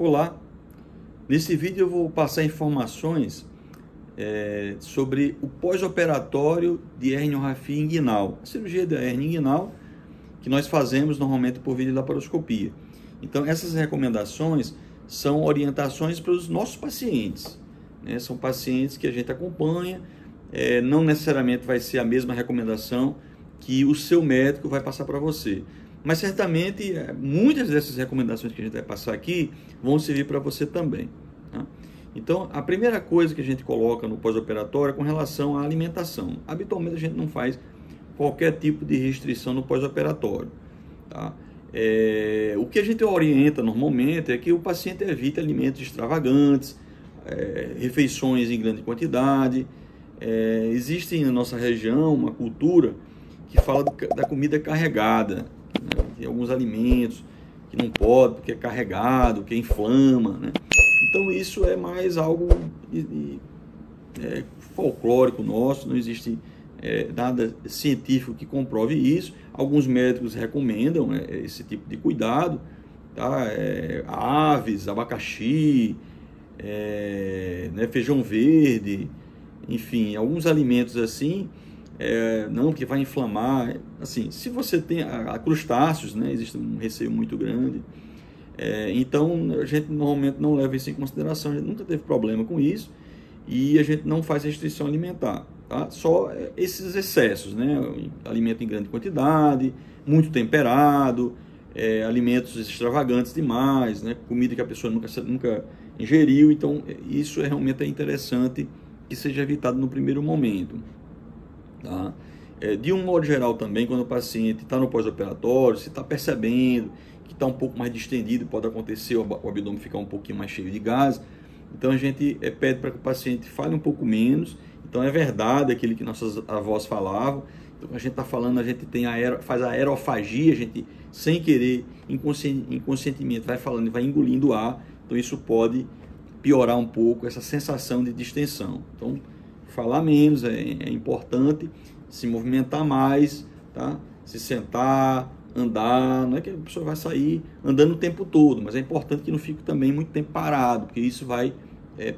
Olá, nesse vídeo eu vou passar informações sobre o pós-operatório de herniorrafia inguinal, a cirurgia da hernia inguinal que nós fazemos normalmente por videolaparoscopia. Então essas recomendações são orientações para os nossos pacientes, né? São pacientes que a gente acompanha, não necessariamente vai ser a mesma recomendação que o seu médico vai passar para você. Mas certamente muitas dessas recomendações que a gente vai passar aqui vão servir para você também, tá? Então a primeira coisa que a gente coloca no pós-operatório é com relação à alimentação. Habitualmente a gente não faz qualquer tipo de restrição no pós-operatório, tá? O que a gente orienta normalmente é que o paciente evite alimentos extravagantes, refeições em grande quantidade. Existe na nossa região uma cultura que fala da comida carregada, né? Tem alguns alimentos que não pode, porque é carregado, que inflama, né? Então isso é mais algo folclórico nosso, não existe nada científico que comprove isso. Alguns médicos recomendam esse tipo de cuidado, tá? Aves, abacaxi, né? Feijão verde, enfim, alguns alimentos assim. Não, que vai inflamar, assim, se você tem crustáceos, né, existe um receio muito grande, então a gente normalmente não leva isso em consideração, a gente nunca teve problema com isso e a gente não faz restrição alimentar, tá? Só esses excessos, né, alimento em grande quantidade, muito temperado, alimentos extravagantes demais, né, comida que a pessoa nunca ingeriu, então isso realmente é interessante que seja evitado no primeiro momento. Tá? De um modo geral também, quando o paciente está no pós-operatório, se está percebendo que está um pouco mais distendido, pode acontecer o abdômen ficar um pouquinho mais cheio de gás, então a gente pede para que o paciente fale um pouco menos. Então é verdade aquilo que nossas avós falavam, então a gente está falando, a gente faz a aerofagia, a gente sem querer, inconscientemente vai falando e vai engolindo ar, então isso pode piorar um pouco essa sensação de distensão. Então falar menos é importante, se movimentar mais, tá? Se sentar, andar, não é que a pessoa vai sair andando o tempo todo, mas é importante que não fique também muito tempo parado, porque isso vai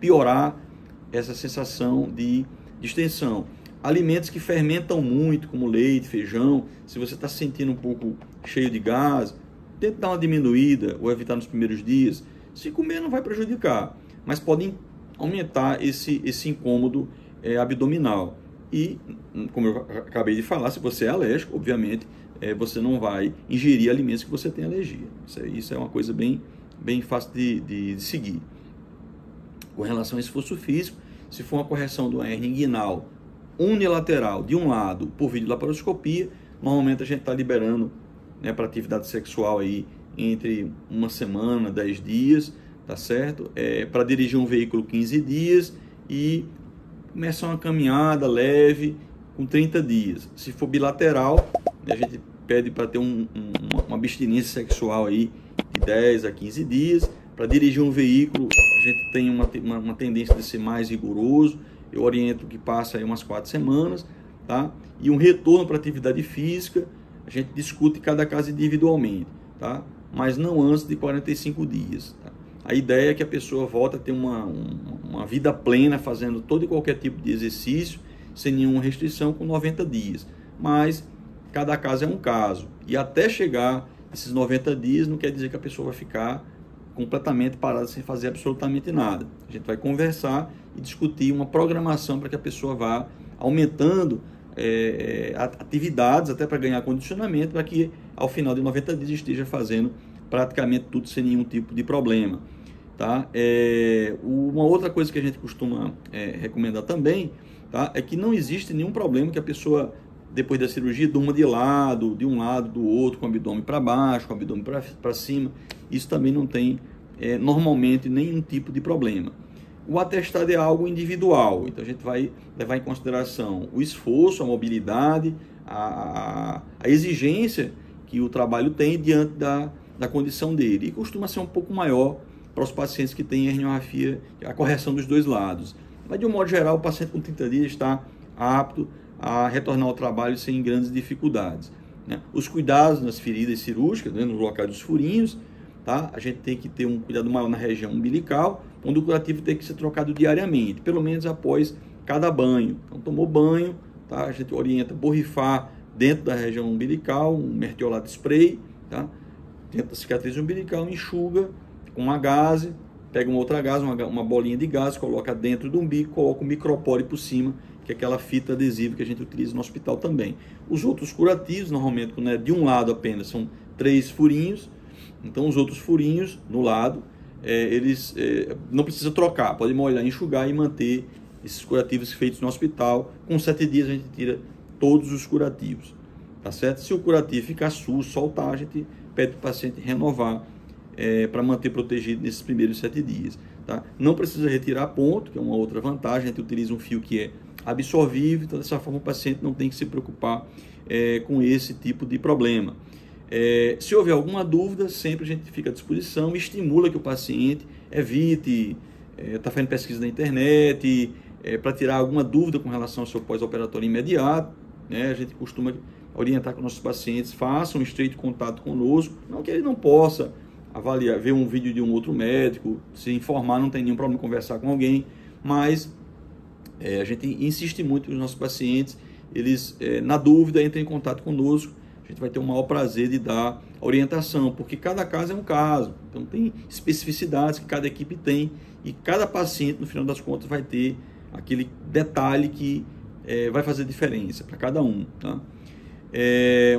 piorar essa sensação de distensão. Alimentos que fermentam muito, como leite, feijão, se você está se sentindo um pouco cheio de gás, tente dar uma diminuída ou evitar nos primeiros dias. Se comer não vai prejudicar, mas pode aumentar esse incômodo abdominal. E, como eu acabei de falar, se você é alérgico, obviamente, você não vai ingerir alimentos que você tem alergia. Isso é uma coisa bem fácil de seguir. Com relação a esforço físico, se for uma correção do hernia inguinal unilateral de um lado por videolaparoscopia, normalmente a gente está liberando, né, para atividade sexual aí entre uma semana, 10 dias, tá certo? Para dirigir um veículo 15 dias e começar uma caminhada leve com 30 dias. Se for bilateral, a gente pede para ter uma abstinência sexual aí de 10 a 15 dias. Para dirigir um veículo, a gente tem uma tendência de ser mais rigoroso. Eu oriento que passe aí umas 4 semanas, tá? E um retorno para atividade física, a gente discute cada caso individualmente, tá? Mas não antes de 45 dias, tá? A ideia é que a pessoa volte a ter uma vida plena, fazendo todo e qualquer tipo de exercício, sem nenhuma restrição, com 90 dias. Mas cada caso é um caso. E até chegar esses 90 dias, não quer dizer que a pessoa vai ficar completamente parada sem fazer absolutamente nada. A gente vai conversar e discutir uma programação para que a pessoa vá aumentando atividades, até para ganhar condicionamento, para que ao final de 90 dias esteja fazendo praticamente tudo sem nenhum tipo de problema, tá? Uma outra coisa que a gente costuma recomendar também, tá? É que não existe nenhum problema que a pessoa, depois da cirurgia, durma de um lado, do outro, com o abdômen para baixo, com o abdômen para cima. Isso também não tem normalmente nenhum tipo de problema. O atestado é algo individual, então a gente vai levar em consideração o esforço, a mobilidade, a exigência que o trabalho tem diante da condição dele, e costuma ser um pouco maior para os pacientes que têm herniorrafia, a correção dos dois lados. Mas de um modo geral, o paciente com 30 dias está apto a retornar ao trabalho sem grandes dificuldades, né? Os cuidados nas feridas cirúrgicas, né, nos locais dos furinhos, tá? A gente tem que ter um cuidado maior na região umbilical, onde o curativo tem que ser trocado diariamente, pelo menos após cada banho. Então, tomou banho, tá? A gente orienta borrifar dentro da região umbilical, um mertiolate spray, tá? Dentro da cicatriz umbilical, enxuga com uma gaze, pega uma outra gaze, uma bolinha de gás, coloca dentro do umbigo, coloca o micropore por cima, que é aquela fita adesiva que a gente utiliza no hospital também. Os outros curativos, normalmente, quando é de um lado apenas, são 3 furinhos. Então, os outros furinhos no lado, eles não precisa trocar, pode molhar, enxugar e manter esses curativos feitos no hospital. Com 7 dias a gente tira todos os curativos, tá certo? Se o curativo ficar sujo, soltar, a gente pede para o paciente renovar para manter protegido nesses primeiros 7 dias. Tá? Não precisa retirar ponto, que é uma outra vantagem, a gente utiliza um fio que é absorvível, então dessa forma o paciente não tem que se preocupar com esse tipo de problema. Se houver alguma dúvida, sempre a gente fica à disposição, estimula que o paciente evite, está fazendo pesquisa na internet, para tirar alguma dúvida com relação ao seu pós-operatório imediato, né? A gente costuma orientar que nossos pacientes façam um estreito contato conosco, não que ele não possa avaliar, ver um vídeo de um outro médico, se informar, não tem nenhum problema conversar com alguém, mas a gente insiste muito que os nossos pacientes, eles, na dúvida, entrem em contato conosco. A gente vai ter o maior prazer de dar orientação, porque cada caso é um caso, então tem especificidades que cada equipe tem, e cada paciente, no final das contas, vai ter aquele detalhe que vai fazer diferença para cada um, tá?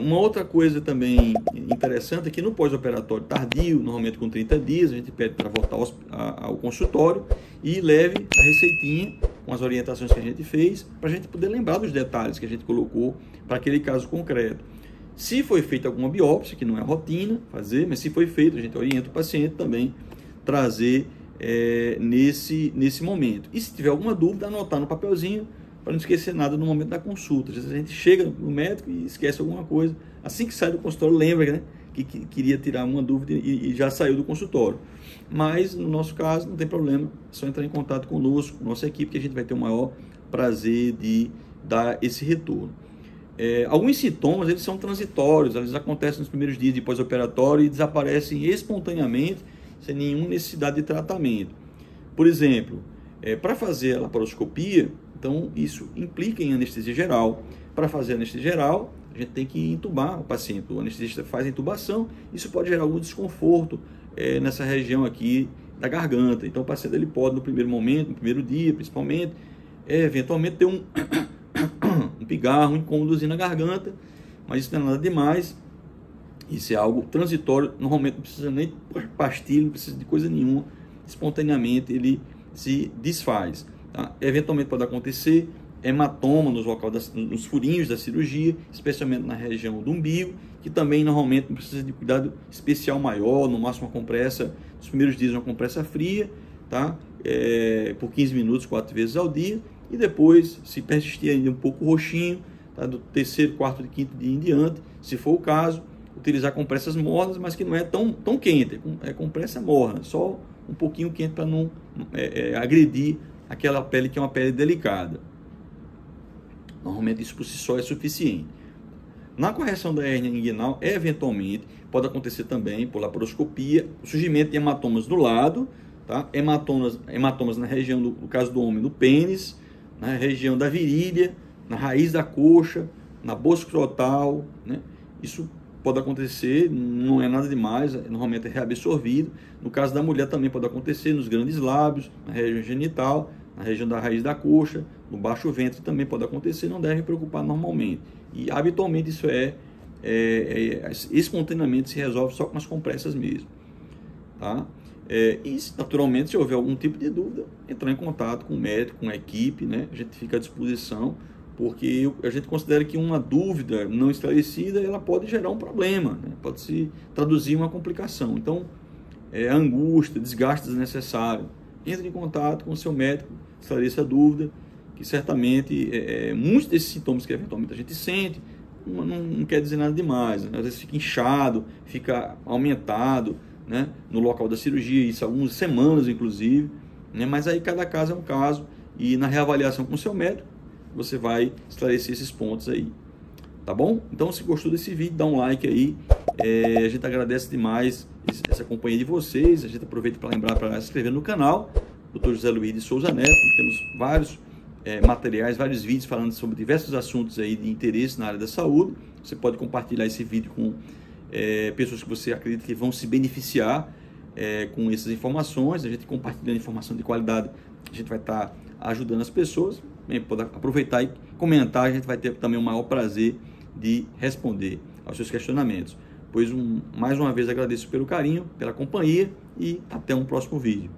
Uma outra coisa também interessante é que no pós-operatório tardio, normalmente com 30 dias, a gente pede para voltar ao consultório e leve a receitinha com as orientações que a gente fez, para a gente poder lembrar dos detalhes que a gente colocou para aquele caso concreto. Se foi feita alguma biópsia, que não é rotina fazer, mas se foi feito, a gente orienta o paciente também trazer nesse momento. E se tiver alguma dúvida, anotar no papelzinho, para não esquecer nada no momento da consulta. Às vezes a gente chega no médico e esquece alguma coisa. Assim que sai do consultório, lembra, né, que queria tirar uma dúvida e já saiu do consultório. Mas, no nosso caso, não tem problema. É só entrar em contato conosco, com nossa equipe, que a gente vai ter o maior prazer de dar esse retorno. Alguns sintomas, eles são transitórios. Eles acontecem nos primeiros dias de pós-operatório e desaparecem espontaneamente, sem nenhuma necessidade de tratamento. Por exemplo, para fazer a laparoscopia, então isso implica em anestesia geral. Para fazer anestesia geral, a gente tem que intubar o paciente. O anestesista faz a intubação, isso pode gerar algum desconforto nessa região aqui da garganta. Então o paciente ele pode, no primeiro momento, no primeiro dia principalmente, eventualmente ter um pigarro, um incômodozinho na garganta, mas isso não é nada demais. Isso é algo transitório, normalmente não precisa nem de pastilha, não precisa de coisa nenhuma, espontaneamente ele se desfaz. Tá? Eventualmente pode acontecer hematoma nos furinhos da cirurgia, especialmente na região do umbigo, que também normalmente não precisa de cuidado especial maior, no máximo uma compressa, nos primeiros dias uma compressa fria, tá? Por 15 minutos, 4 vezes ao dia, e depois, se persistir ainda um pouco roxinho, tá? Do terceiro, quarto e quinto dia em diante, se for o caso, utilizar compressas mornas, mas que não é tão quente, é compressa morna, só um pouquinho quente para não agredir aquela pele que é uma pele delicada. Normalmente isso por si só é suficiente. Na correção da hérnia inguinal, eventualmente, pode acontecer também por laparoscopia, o surgimento de hematomas do lado, tá? Hematomas na região, no caso do homem, do pênis, na região da virilha, na raiz da coxa, na bolsa escrotal, né? Isso pode acontecer, não é nada demais, normalmente é reabsorvido. No caso da mulher também pode acontecer nos grandes lábios, na região genital, na região da raiz da coxa, no baixo ventre também pode acontecer, não deve preocupar normalmente. E habitualmente isso espontaneamente se resolve só com as compressas mesmo. Tá? E naturalmente, se houver algum tipo de dúvida, entrar em contato com o médico, com a equipe, né? A gente fica à disposição, porque a gente considera que uma dúvida não esclarecida, ela pode gerar um problema, né? Pode se traduzir em uma complicação. Então, angústia, desgaste desnecessário. Entre em contato com o seu médico, esclareça a dúvida, que certamente muitos desses sintomas que eventualmente a gente sente, não quer dizer nada demais, né? Às vezes fica inchado, fica aumentado, né? No local da cirurgia, isso algumas semanas inclusive, né? Mas aí cada caso é um caso, e na reavaliação com o seu médico, você vai esclarecer esses pontos aí, tá bom? Então, se gostou desse vídeo, dá um like aí, a gente agradece demais essa companhia de vocês. A gente aproveita para lembrar para se inscrever no canal, Dr. José Luiz de Souza Neto. Temos vários materiais, vários vídeos falando sobre diversos assuntos aí de interesse na área da saúde. Você pode compartilhar esse vídeo com pessoas que você acredita que vão se beneficiar com essas informações. A gente compartilhando informação de qualidade, a gente vai estar ajudando as pessoas. Pode aproveitar e comentar, a gente vai ter também o maior prazer de responder aos seus questionamentos. Pois mais uma vez agradeço pelo carinho, pela companhia e até um próximo vídeo.